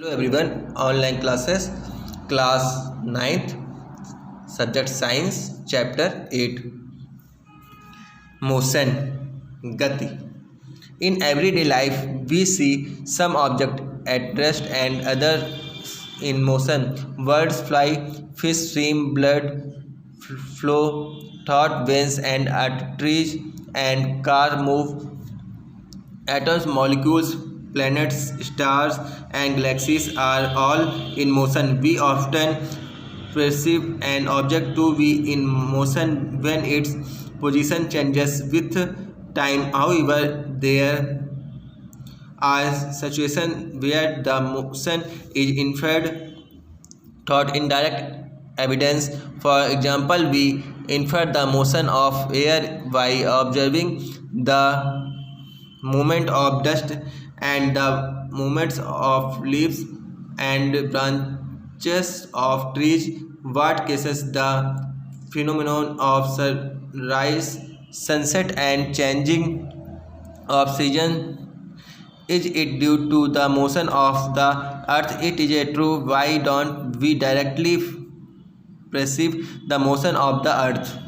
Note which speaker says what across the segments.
Speaker 1: Hello everyone, online classes class 9th subject science chapter 8 motion गति। In everyday life we see some object at rest and other in motion. Birds fly, fish swim, blood flow, thought veins and arteries and car move. Atoms, molecules, planets, stars and galaxies are all in motion. We often perceive an object to be in motion when its position changes with time. However, there are situations where the motion is inferred through indirect evidence. For example, we infer the motion of air by observing the movement of dust and the movements of leaves and branches of trees. What causes the phenomenon of sunrise, sunset and changing of season? Is it due to the motion of the earth? It is true. Why don't we directly perceive the motion of the earth?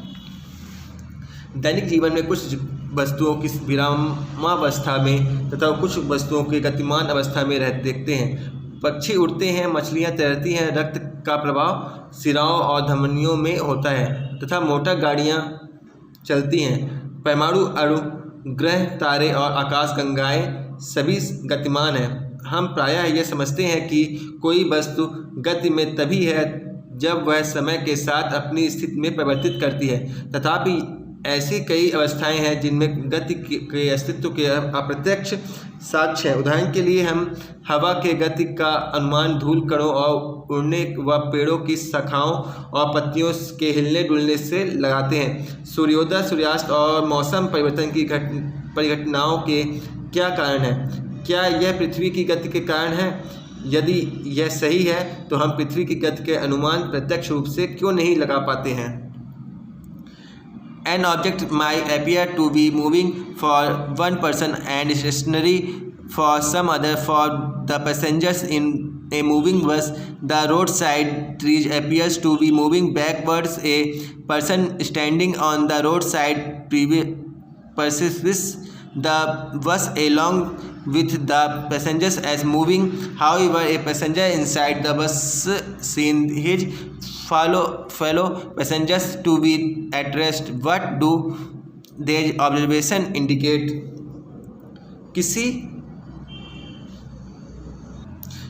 Speaker 1: दैनिक जीवन में कुछ वस्तुओं की विरामावस्था में तथा कुछ वस्तुओं के गतिमान अवस्था में देखते हैं। पक्षी उड़ते हैं, मछलियां तैरती हैं, रक्त का प्रवाह सिराओं और धमनियों में होता है तथा मोटर गाड़ियां चलती हैं। परमाणु अणु, ग्रह, तारे और आकाशगंगाएं सभी गतिमान हैं। हम प्रायः यह समझते हैं कि कोई वस्तु गति में तभी है जब वह समय के साथ अपनी स्थिति में परिवर्तित करती है। तथापि ऐसी कई अवस्थाएं हैं जिनमें गति के अस्तित्व के अप्रत्यक्ष साक्ष्य हैं। उदाहरण के लिए हम हवा के गति का अनुमान धूल कणों और उड़ने व पेड़ों की शाखाओं और पत्तियों के हिलने डुलने से लगाते हैं। सूर्योदय, सूर्यास्त और मौसम परिवर्तन की परिघटनाओं के क्या कारण हैं? क्या यह पृथ्वी की गति के कारण है? यदि यह सही है तो हम पृथ्वी की गति के अनुमान प्रत्यक्ष रूप से क्यों नहीं लगा पाते हैं? An object might appear to be moving for one person and stationary for some other. For the passengers in a moving bus, the roadside trees appears to be moving backwards. A person standing on the roadside perceives the bus along with the passengers as moving. However, a passenger inside the bus sees his fellow passengers to be at rest. What do their observation indicate?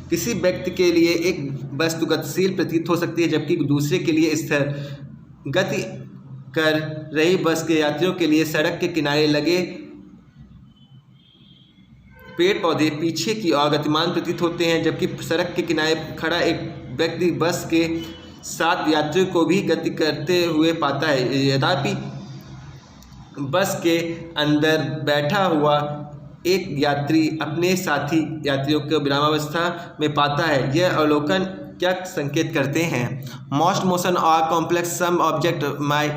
Speaker 1: किसी व्यक्ति के लिए एक वस्तु गतिशील प्रतीत हो सकती है जबकि दूसरे के लिए स्थिर। गति कर रही बस के यात्रियों के लिए सड़क के किनारे लगे पेड़ पौधे पीछे की ओर गतिमान प्रतीत होते हैं, जबकि सड़क के किनारे खड़ा एक व्यक्ति बस के साथ यात्रियों को भी गति करते हुए पाता है। यद्यपि बस के अंदर बैठा हुआ एक यात्री अपने साथी यात्रियों को विरामावस्था में पाता है। यह अवलोकन क्या संकेत करते हैं? मोस्ट मोशन और complex. Some object may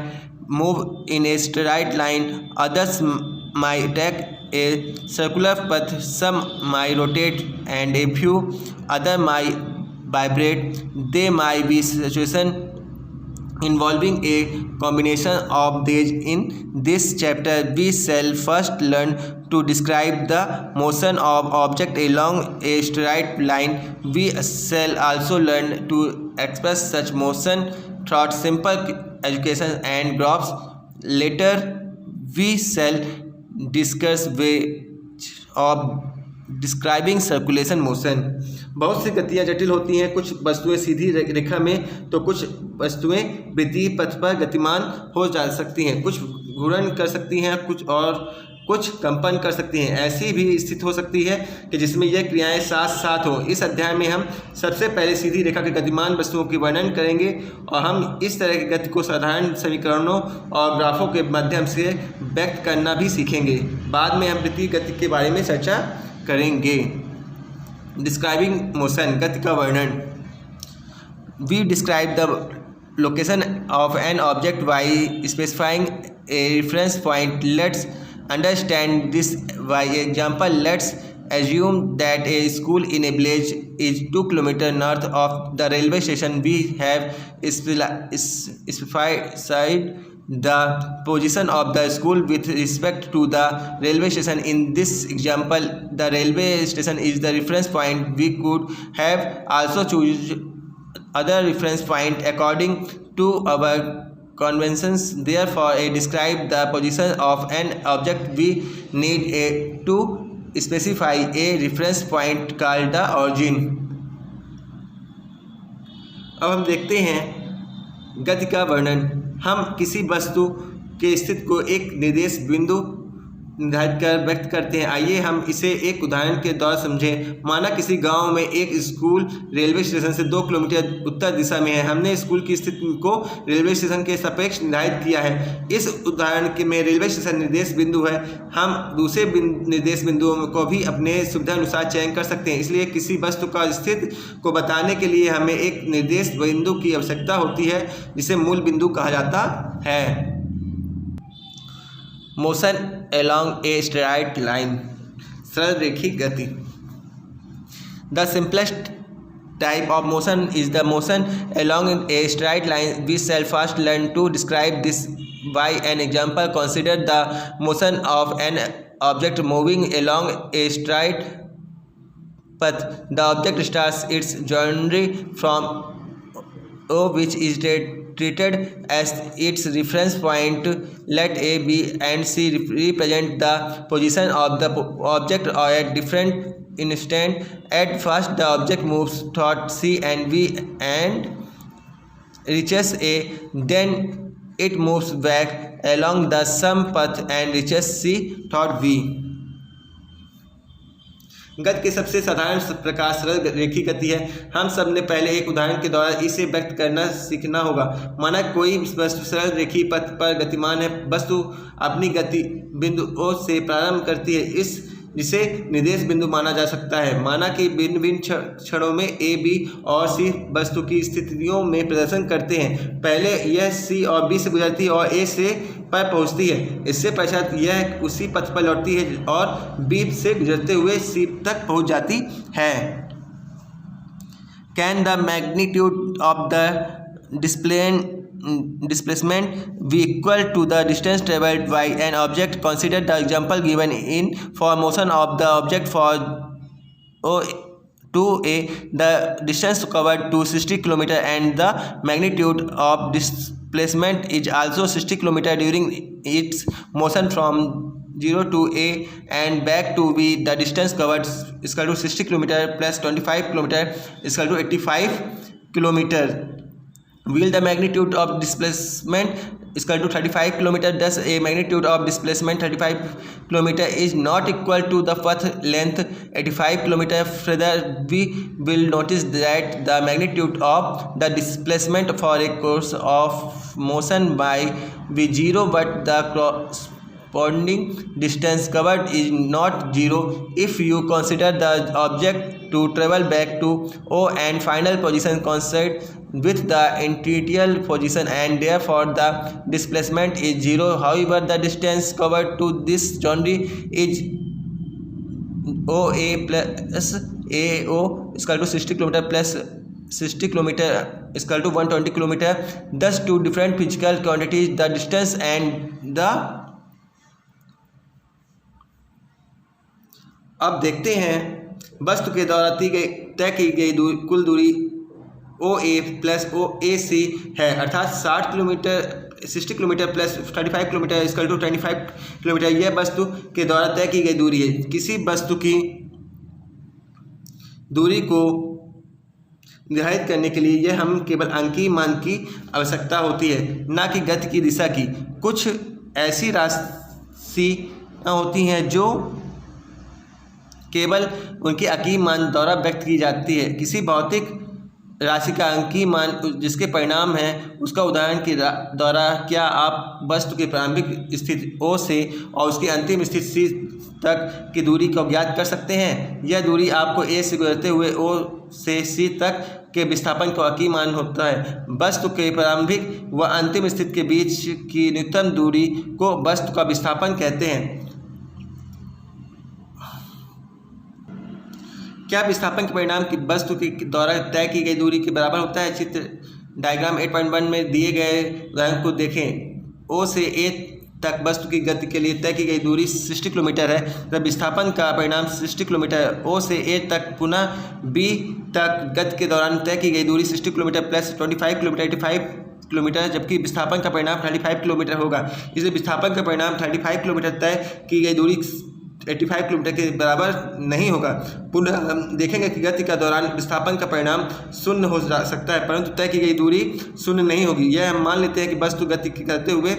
Speaker 1: move in a straight line, others may take a circular path. Some might rotate and a few other might vibrate. They might be situations involving a combination of these. In this chapter we shall first learn to describe the motion of object along a straight line. We shall also learn to express such motion through simple equations and graphs. Later we shall discuss way of describing circulation motion. बहुत सी गतियाँ जटिल होती हैं। कुछ वस्तुएं सीधी रेखा में तो कुछ वस्तुएं वृत्तीय पथ पर गतिमान हो जा सकती हैं। कुछ घूर्णन कर सकती हैं, कुछ कंपन कर सकती हैं। ऐसी भी स्थिति हो सकती है कि जिसमें यह क्रियाएं साथ साथ हों। इस अध्याय में हम सबसे पहले सीधी रेखा के गतिमान वस्तुओं की वर्णन करेंगे और हम इस तरह की गति को साधारण समीकरणों और ग्राफों के माध्यम से व्यक्त करना भी सीखेंगे। बाद में हम वृत्तीय गति के बारे में चर्चा करेंगे। डिस्क्राइबिंग मोशन, गति का वर्णन। We describe the location of an object by specifying a reference point. Let's understand this by example. Let's assume that a school in a village is 2 kilometers north of the railway station. We have specified the position of the school with respect to the railway station. In this example, the railway station is the reference point. We could have also choose other reference point according to our conventions. Therefore, to describe the position of an object, we need to specify a reference point called the origin. अब हम देखते हैं गति का वर्णन। हम किसी वस्तु के स्थिति को एक निर्देश बिंदु निर्धारित कर व्यक्त करते हैं। आइए हम इसे एक उदाहरण के द्वारा समझें। माना किसी गांव में एक स्कूल रेलवे स्टेशन से 2 किलोमीटर उत्तर दिशा में है। हमने स्कूल की स्थिति को रेलवे स्टेशन के सापेक्ष निर्धारित किया है। इस उदाहरण में रेलवे स्टेशन निर्देश बिंदु है। हम दूसरे निर्देश बिंदुओं को भी अपने सुविधा अनुसार चयन कर सकते हैं। इसलिए किसी वस्तु का स्थिति को बताने के लिए हमें एक निर्देश बिंदु की आवश्यकता होती है, जिसे मूल बिंदु कहा जाता है। Motion along a straight line, सरल रेखी गति। The simplest type of motion is the motion along a straight line. We shall first learn to describe this by an example. Consider the motion of an object moving along a straight path. The object starts its journey from O, which is treated as its reference point. Let A, B and C represent the position of the object at different instants. At first the object moves toward C and V and reaches A. Then it moves back along the same path and reaches C toward V. गति के सबसे साधारण प्रकार सरल रेखी गति है। हम सब ने पहले एक उदाहरण के द्वारा इसे व्यक्त करना सीखना होगा। माना कोई वस्तु सरल रेखी पथ पर गतिमान है। वस्तु अपनी गति बिंदु O से प्रारंभ करती है, जिसे निर्देश बिंदु माना जा सकता है। माना कि भिन्न भिन्न क्षणों में A, B और C वस्तु की स्थितियों में प्रदर्शन करते हैं। पहले यह C और B से गुजरती है और A से पर पहुंचती है। इससे पश्चात यह उसी पथ पर लौटती है और B से गुजरते हुए C तक पहुंच जाती है। Can the magnitude of the displacement be equal to the distance traveled by an object? Consider the example given in for motion of the object for O to A. The distance covered to 60 km and the magnitude of displacement is also 60 km during its motion from 0 to A and back to B. The distance covered is equal to 60 km plus 25 km is equal to 85 km. Will the magnitude of displacement is equal to 35 km. Thus a magnitude of displacement 35 km is not equal to the path length 85 km. Further, we will notice that the magnitude of the displacement for a course of motion by be 0, but the corresponding distance covered is not 0 if you consider the object to travel back to O and final position coincide with the initial position, and therefore the displacement is 0. However, the distance covered to this journey is OA plus AO is equal to 60 km plus 60 km is equal to 120 km. Thus two different physical quantities, the distance and the। अब देखते हैं वस्तु के द्वारा तय की गई कुल दूरी OA प्लस OAC है, अर्थात 60 kilometre plus 35 kilometre equal to 25 kilometre. यह वस्तु के द्वारा तय की गई दूरी है। किसी वस्तु की दूरी को निर्धारित करने के लिए यह हम केवल अंकीय मान की आवश्यकता होती है, ना कि गति की दिशा की। कुछ ऐसी राशियाँ होती हैं जो केवल उनके अंकीय मान द्वारा व्यक्त की जाती है। किसी भौतिक राशि का अंकीय मान जिसके परिणाम है उसका उदाहरण के द्वारा क्या आप वस्तु की प्रारंभिक स्थिति O से और उसकी अंतिम स्थिति C तक की दूरी को ज्ञात कर सकते हैं। यह दूरी आपको A से गुजरते हुए O से C तक के विस्थापन का अंकीय मान होता है। वस्तु के प्रारंभिक व अंतिम स्थिति के बीच की न्यूनतम दूरी को वस्तु का विस्थापन कहते हैं। क्या विस्थापन के परिणाम की वस्तु के द्वारा तय की गई दूरी के बराबर होता है? चित्र डायग्राम 8.1 में दिए गए उदाहरण को देखें। O से A तक वस्तु की गति के लिए तय की गई दूरी 60 किलोमीटर है, जब विस्थापन का परिणाम 60 किलोमीटर। O से A तक पुनः B तक गति के दौरान तय की गई दूरी 60 किलोमीटर प्लस 25 किलोमीटर 85 किलोमीटर, जबकि विस्थापन का परिणाम 35 किलोमीटर होगा। इसलिए विस्थापन का परिणाम 35 किलोमीटर तय की गई दूरी 85 किलोमीटर के बराबर नहीं होगा। पुनः हम देखेंगे कि गति का दौरान विस्थापन का परिणाम शून्य हो सकता है, परंतु तय की गई दूरी शून्य नहीं होगी। यह हम मान लेते हैं कि वस्तु गति करते हुए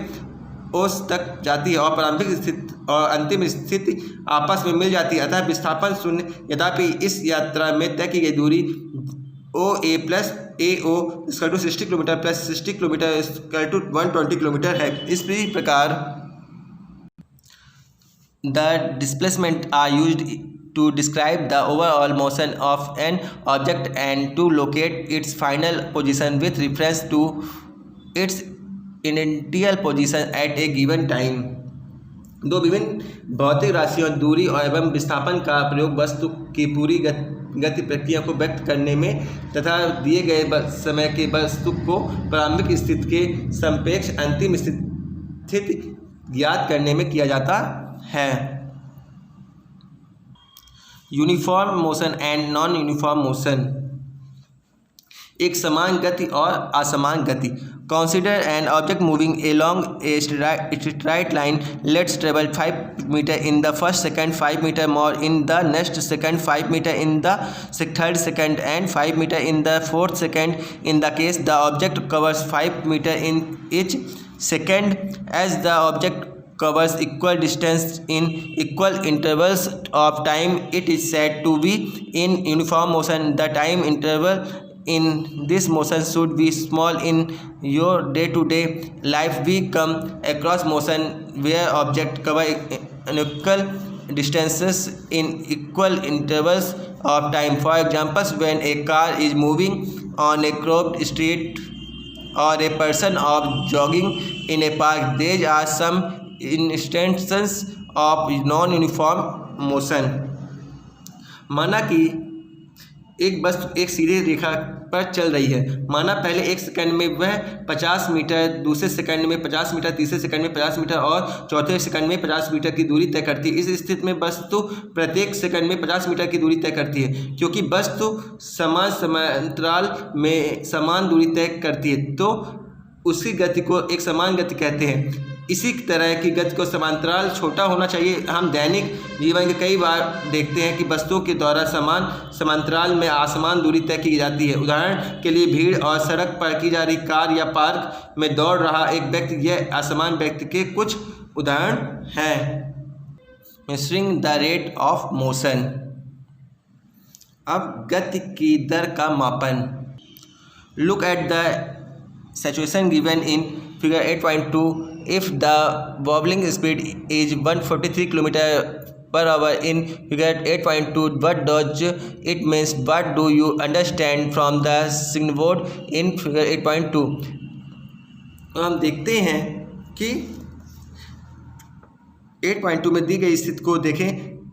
Speaker 1: ओस तक जाती है और प्रारंभिक स्थिति और अंतिम स्थिति आपस में मिल जाती है, अतः विस्थापन शून्य। यद्यपि इस यात्रा में तय की गई दूरी ओ ए प्लस ए ओ इसका टू 60 किलोमीटर प्लस 60 किलोमीटर इसका टू 120 किलोमीटर है। इस प्रकार the displacement are used to describe the overall motion of an object and to locate its final position with reference to its initial position at a given time। दो विभिन्न भौतिक राशियों दूरी और एवं विस्थापन का प्रयोग वस्तु की पूरी गति प्रक्रिया को व्यक्त करने में तथा दिए गए समय के वस्तु को प्रारंभिक स्थिति के सापेक्ष अंतिम स्थिति ज्ञात करने में किया जाता है। Uniform motion and non uniform motion, एक समान गति और असमान गति। Consider an object moving along a straight line, let's travel 5 metre in the first second, 5 metre more in the next second, 5 metre in the third second and 5 metre in the fourth second. In the case the object covers 5 metre in each second, as the object covers equal distance in equal intervals of time, it is said to be in uniform motion. The time interval in this motion should be small. In your day-to-day life we come across motion where objects cover unequal distances in equal intervals of time. For example, when a car is moving on a crowded street or a person is jogging in a park, there are some instances of non-uniform motion। माना कि एक वस्तु एक सीधी रेखा पर चल रही है। माना पहले एक सेकंड में वह 50 मीटर, दूसरे सेकंड में 50 मीटर, तीसरे सेकंड में 50 मीटर और चौथे सेकंड में 50 मीटर की दूरी तय करती है। इस स्थिति में वस्तु प्रत्येक सेकंड में 50 मीटर की दूरी तय करती है। क्योंकि वस्तु समान समांतराल में समान दूरी तय करती है तो उसकी गति को एक समान गति कहते हैं। इसी तरह की गति को समांतराल छोटा होना चाहिए। हम दैनिक जीवन के कई बार देखते हैं कि वस्तुओं के द्वारा समान समांतराल में असमान दूरी तय की जाती है। उदाहरण के लिए भीड़ और सड़क पर की जा रही कार या पार्क में दौड़ रहा एक व्यक्ति, यह असमान व्यक्ति के कुछ उदाहरण हैं। Measuring the rate of motion, अब गति की दर का मापन। Look at the situation given in figure 8.2। if the wobbling speed is 143 km/h in figure 8.2, what does it mean? What do you understand from the signboard in figure 8.2? तो हम देखते हैं कि 8.2 में दी गई स्थिति को देखें।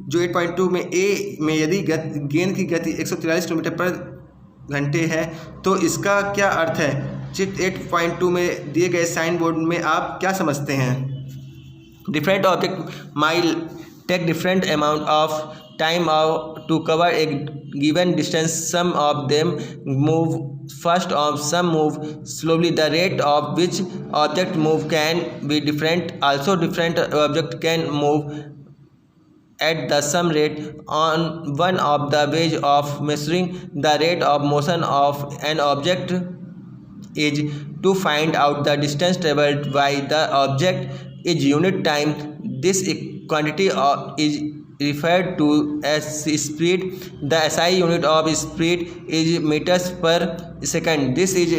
Speaker 1: जो 8.2 में ए में यदि गेंद की गति 143 किलोमीटर/घंटे है तो इसका क्या अर्थ है? चित्र 8.2 में दिए गए साइन बोर्ड में आप क्या समझते हैं? Different object mile take different amount of time to cover a given distance. Some of them move fast और some move slowly. The rate of which object move can be different. Also different object can move at the same rate. On one of the ways of measuring the rate of motion of an object is to find out the distance traveled by the object is unit time. This quantity is referred to as speed. The SI unit of speed is meters per second. This is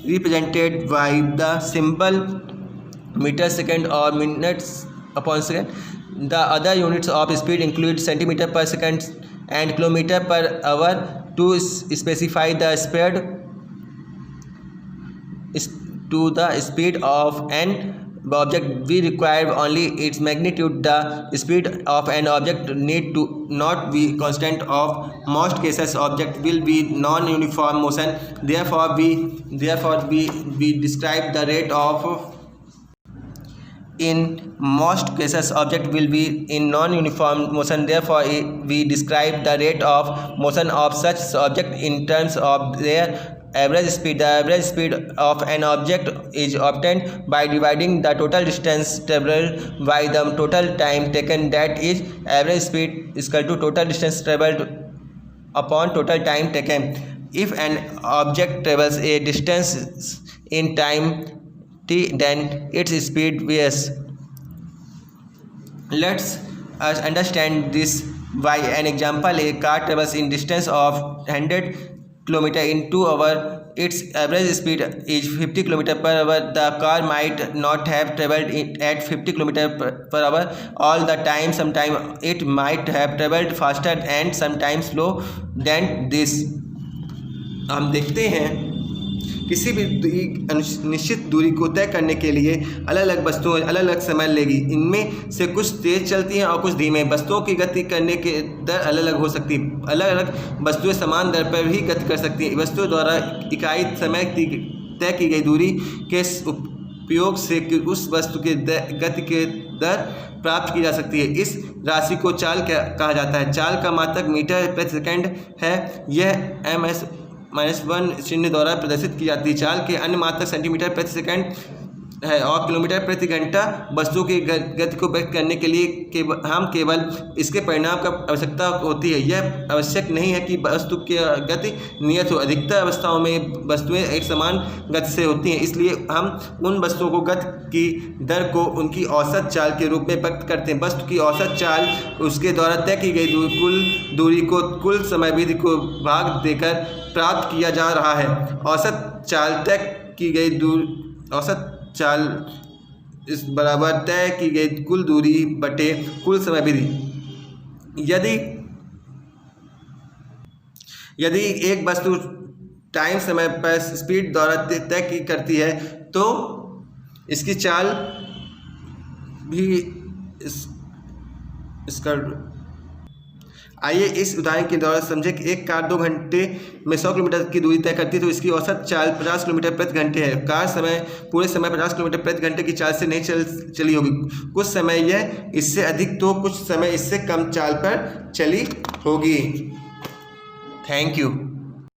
Speaker 1: represented by the symbol meter second or minutes upon second. The other units of speed include centimeter per second and kilometer per hour. To specify the speed to the speed of an object, we require only its magnitude. The speed of an object need to not be constant. Of most cases object will be non-uniform motion, therefore we describe the rate of. In most cases object will be in non-uniform motion, therefore we describe the rate of motion of such object in terms of their average speed. The average speed of an object is obtained by dividing the total distance traveled by the total time taken. That is, average speed is equal to total distance traveled upon total time taken. If an object travels a distance in time t, then its speed varies. Let's us understand this by an example. A car travels in distance of 100 km in 2 hours. Its average speed is 50 km per hour. The car might not have traveled at 50 km per hour all the time. Sometimes it might have traveled faster and sometimes slow than this. हम देखते हैं किसी भी निश्चित दूरी को तय करने के लिए अलग अलग वस्तुएं अलग अलग समय लेगी। इनमें से कुछ तेज चलती हैं और कुछ धीमे। वस्तुओं की गति करने के दर अलग अलग हो सकती है। अलग अलग वस्तुएं समान दर पर भी गति कर सकती हैं। वस्तुओं द्वारा इकाई समय तय की गई दूरी के उपयोग से उस वस्तु के गति के दर प्राप्त की जा सकती है। इस राशि को चाल कहा जाता है। चाल का मात्रक मीटर प्रति सेकंड है। यह -1 चिन्ह द्वारा प्रदर्शित की जाती है। चाल के अन्य मात्रक सेंटीमीटर प्रति सेकंड है और किलोमीटर प्रति घंटा। वस्तु की गति को व्यक्त करने के लिए हम केवल इसके परिणाम का आवश्यकता होती है। यह आवश्यक नहीं है कि वस्तु की गति नियत हो। अधिकतर अवस्थाओं में वस्तुएं एक समान गति से होती हैं, इसलिए हम उन वस्तुओं को गति की दर को उनकी औसत चाल के रूप में व्यक्त करते हैं। वस्तु की औसत चाल उसके द्वारा तय की गई कुल दूरी को कुल समयावधि को भाग देकर प्राप्त किया जा रहा है। औसत चाल तय की गई औसत चाल इस बराबर तय की गई कुल दूरी बटे कुल समयावधि। यदि एक वस्तु टाइम समय पर स्पीड द्वारा तय करती है तो इसकी चाल भी इसका। आइए इस उदाहरण के द्वारा समझें कि एक कार 2 घंटे में 100 किलोमीटर की दूरी तय करती है तो इसकी औसत चाल 50 किलोमीटर प्रति घंटे है। कार पूरे समय 50 किलोमीटर प्रति घंटे की चाल से नहीं चली होगी। कुछ समय यह इससे अधिक तो कुछ समय इससे कम चाल पर चली होगी। Thank you.